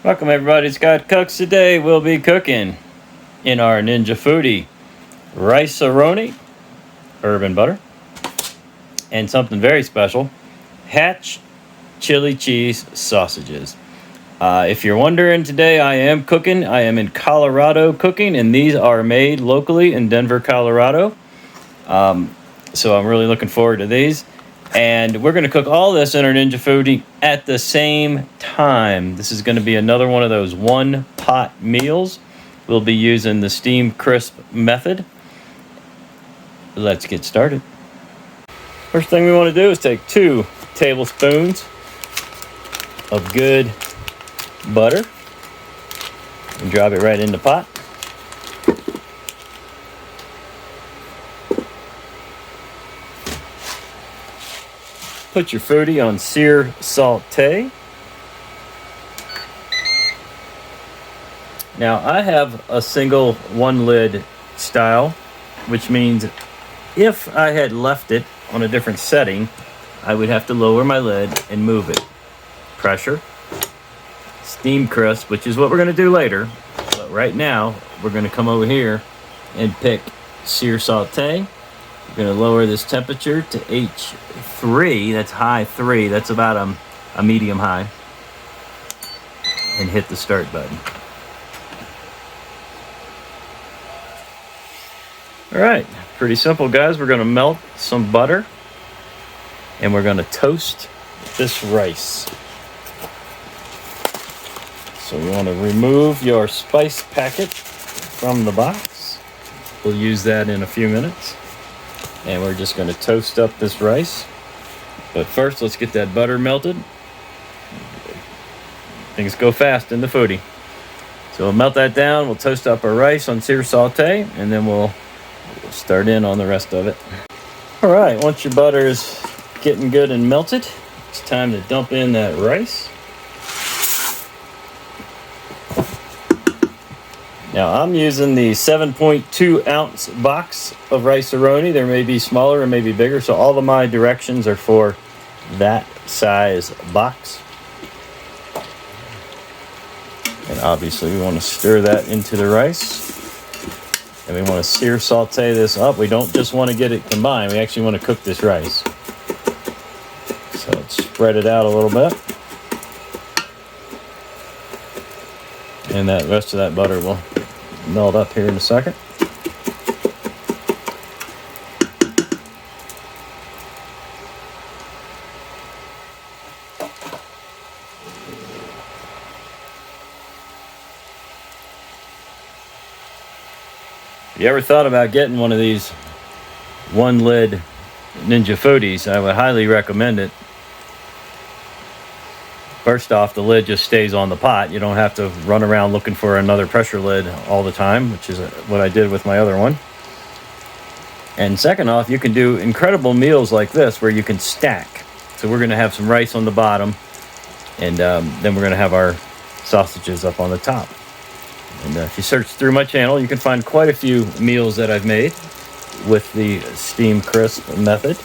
Welcome everybody, Scott Cooks. Today we'll be cooking in our Ninja Foodi Roni herb and butter and something very special, Hatch chili cheese sausages. If you're wondering, today I am cooking. I am in Colorado cooking, and these are made locally in Denver, Colorado. So I'm really looking forward to these. And we're going to cook all this in our Ninja Foodi at the same time. This is going to be another one of those one-pot meals. We'll be using the steam crisp method. Let's get started. First thing we want to do is take 2 tablespoons of good butter and drop it right in the pot. Put your Foodi on sear saute. Now I have a single one lid style, which means if I had left it on a different setting, I would have to lower my lid and move it. Pressure, steam crisp, which is what we're going to do later. But right now, we're going to come over here and pick sear saute. We're going to lower this temperature to H3. That's high 3. That's about a medium high. And hit the start button. Alright, pretty simple, guys. We're going to melt some butter. And we're going to toast this rice. So you want to remove your spice packet from the box. We'll use that in a few minutes. And we're just going to toast up this rice. But first, let's get that butter melted. Things go fast in the Foodi. So we'll melt that down. We'll toast up our rice on sear saute, and then we'll start in on the rest of it. All right, once your butter is getting good and melted, it's time to dump in that rice. Now I'm using the 7.2 ounce box of Rice-A-Roni. There may be smaller and maybe bigger, so all of my directions are for that size box. And obviously we want to stir that into the rice. And we want to sear saute this up. We don't just want to get it combined, we actually want to cook this rice. So let's spread it out a little bit. And that rest of that butter will melt up here in a second. If you ever thought about getting one of these one lid Ninja Foodis, I would highly recommend it. First off, the lid just stays on the pot. You don't have to run around looking for another pressure lid all the time, which is what I did with my other one. And second off, you can do incredible meals like this where you can stack. So we're going to have some rice on the bottom, and then we're going to have our sausages up on the top. And if you search through my channel, you can find quite a few meals that I've made with the steam crisp method.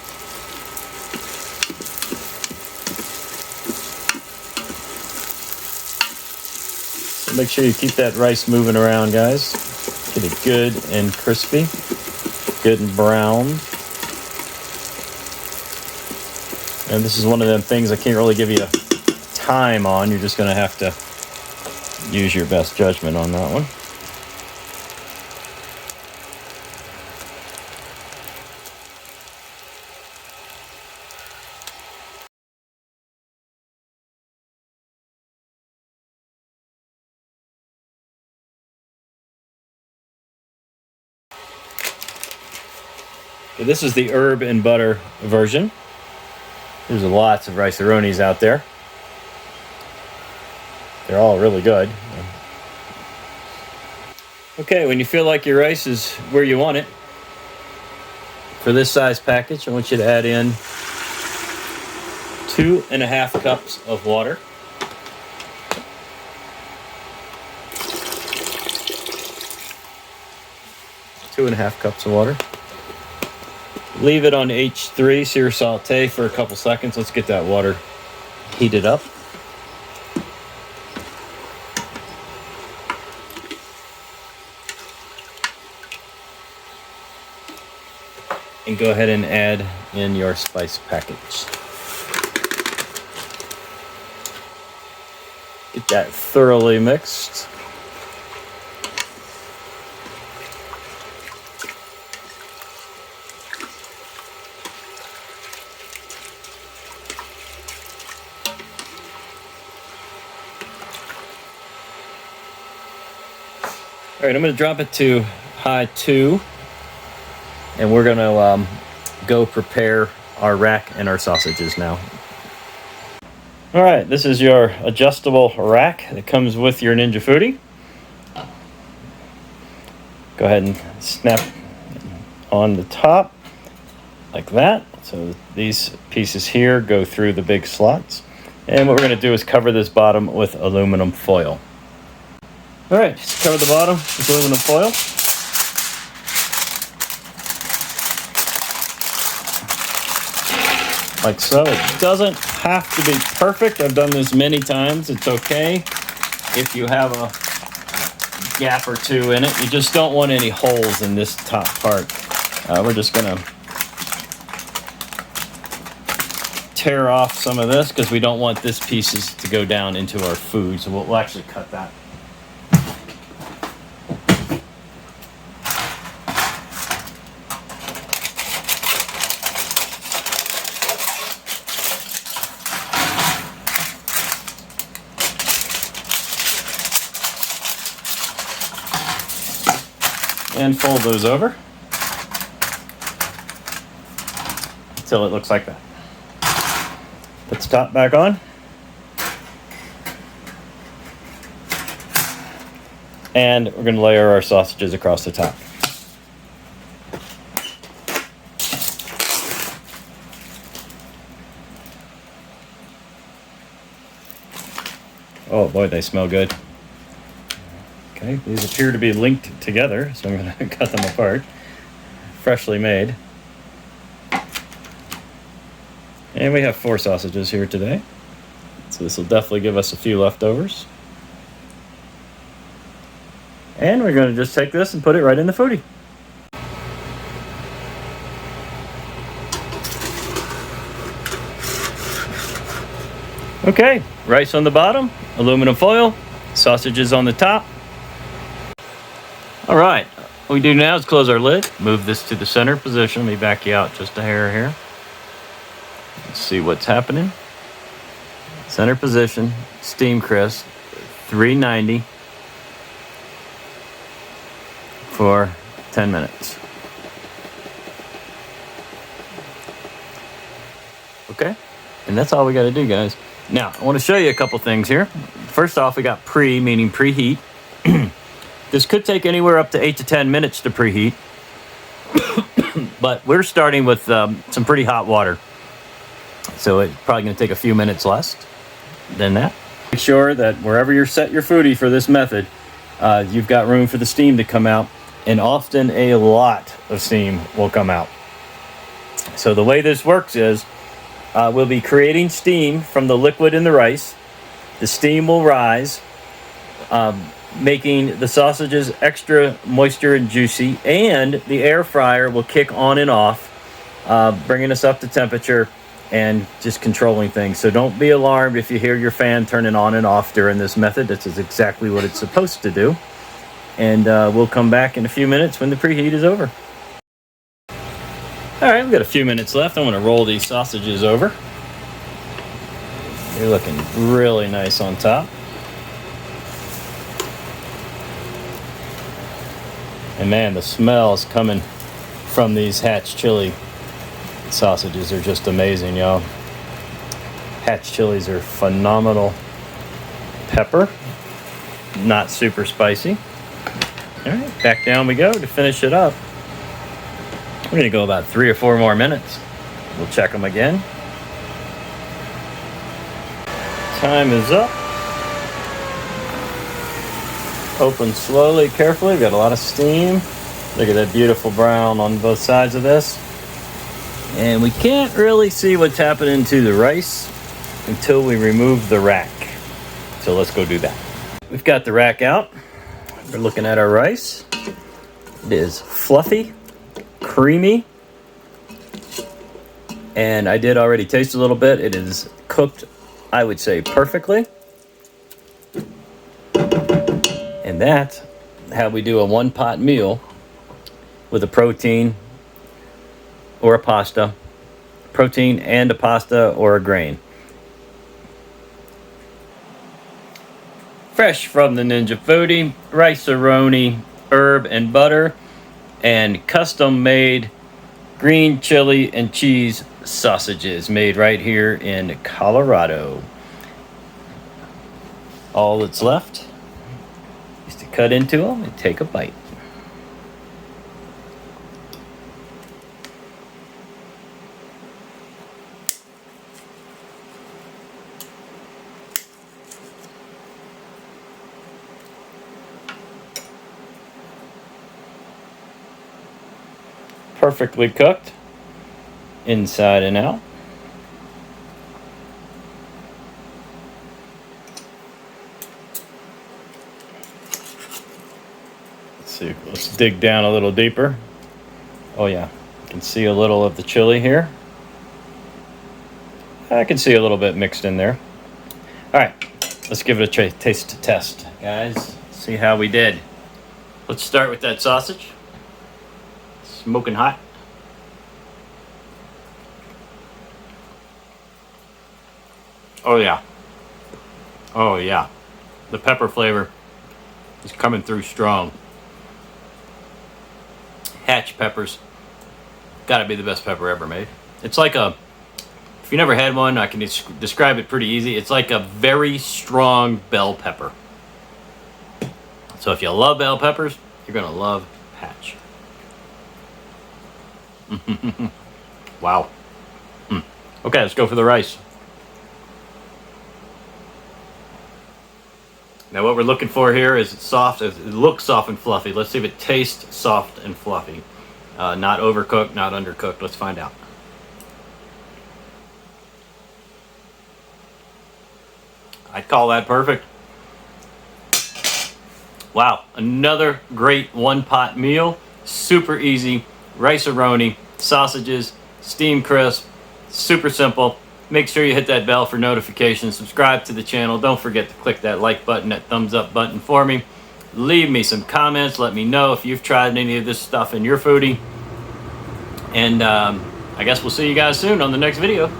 Make sure you keep that rice moving around, guys. Get it good and crispy, good and brown. And this is one of them things I can't really give you a time on. You're just going to have to use your best judgment on that one. Okay, this is the herb and butter version. There's lots of Rice-A-Ronis out there. They're all really good. Okay, when you feel like your rice is where you want it, for this size package, I want you to add in 2.5 cups of water. Two and a half cups of water. Leave it on H3, sear saute for a couple seconds. Let's get that water heated up. and go ahead and add in your spice package. Get that thoroughly mixed. All right, I'm going to drop it to high 2, and we're going to go prepare our rack and our sausages now. All right, this is your adjustable rack that comes with your Ninja Foodi. Go ahead and snap on the top like that. So these pieces here go through the big slots. And what we're going to do is cover this bottom with aluminum foil. All right, just cover the bottom with aluminum foil. Like so. It doesn't have to be perfect. I've done this many times. It's okay if you have a gap or two in it. You just don't want any holes in this top part. We're just gonna tear off some of this because we don't want this pieces to go down into our food. So we'll actually cut that. And fold those over until it looks like that. Put the top back on. And we're going to layer our sausages across the top. Oh boy, they smell good. Okay, these appear to be linked together, so I'm going to cut them apart. Freshly made. And we have 4 sausages here today. So this will definitely give us a few leftovers. And we're going to just take this and put it right in the Foodi. Okay, rice on the bottom, aluminum foil, sausages on the top. All right, what we do now is close our lid, move this to the center position. Let me back you out just a hair here. Let's see what's happening. Center position, steam crisp, 390 for 10 minutes. Okay, and that's all we got to do, guys. Now, I want to show you a couple things here. First off, we got pre, meaning preheat. This could take anywhere up to 8 to 10 minutes to preheat, but we're starting with some pretty hot water. So it's probably going to take a few minutes less than that. Make sure that wherever you're set your Foodi for this method, you've got room for the steam to come out, and often a lot of steam will come out. So the way this works is we'll be creating steam from the liquid in the rice. The steam will rise, making the sausages extra moisture and juicy, and the air fryer will kick on and off, bringing us up to temperature and just controlling things. So don't be alarmed if you hear your fan turning on and off during this method. This is exactly what it's supposed to do. And we'll come back in a few minutes when the preheat is over. All right, we've got a few minutes left. I'm going to roll these sausages over. They're looking really nice on top. And man, the smells coming from these Hatch chili sausages are just amazing, y'all. Hatch chilies are phenomenal pepper, not super spicy. All right, back down we go to finish it up. We're going to go about 3 or 4 more minutes. We'll check them again. Time is up. Open slowly, carefully. We've got a lot of steam. Look at that beautiful brown on both sides of this. And we can't really see what's happening to the rice until we remove the rack. So let's go do that. We've got the rack out. We're looking at our rice. It is fluffy, creamy, And I did already taste a little bit. It is cooked, I would say, perfectly. And that's how we do a one-pot meal with a protein or a pasta. Protein and a pasta or a grain. Fresh from the Ninja Foodi, rice-a-roni, herb and butter, and custom-made green chili and cheese sausages made right here in Colorado. All that's left is to cut into them and take a bite. Perfectly cooked, inside and out. Let's see, let's dig down a little deeper. Oh yeah, you can see a little of the chili here. I can see a little bit mixed in there. All right, let's give it a taste test, guys. See how we did. Let's start with that sausage. Smoking hot. Oh yeah. Oh yeah. The pepper flavor is coming through strong. Hatch peppers. Gotta be the best pepper ever made. It's like a, if you never had one, I can describe it pretty easy. It's like a very strong bell pepper. So if you love bell peppers, you're gonna love Hatch. Wow. Okay, let's go for the rice. Now what we're looking for here is soft. It looks soft and fluffy. Let's see if it tastes soft and fluffy. Not overcooked, not undercooked. Let's find out. I'd call that perfect. Wow, another great one-pot meal. Super easy. Rice-a-roni, sausages, steamed crisp, super simple. Make sure you hit that bell for notifications. Subscribe to the channel. Don't forget to click that like button, that thumbs up button for me. Leave me some comments. Let me know if you've tried any of this stuff in your foodie. And I guess we'll see you guys soon on the next video.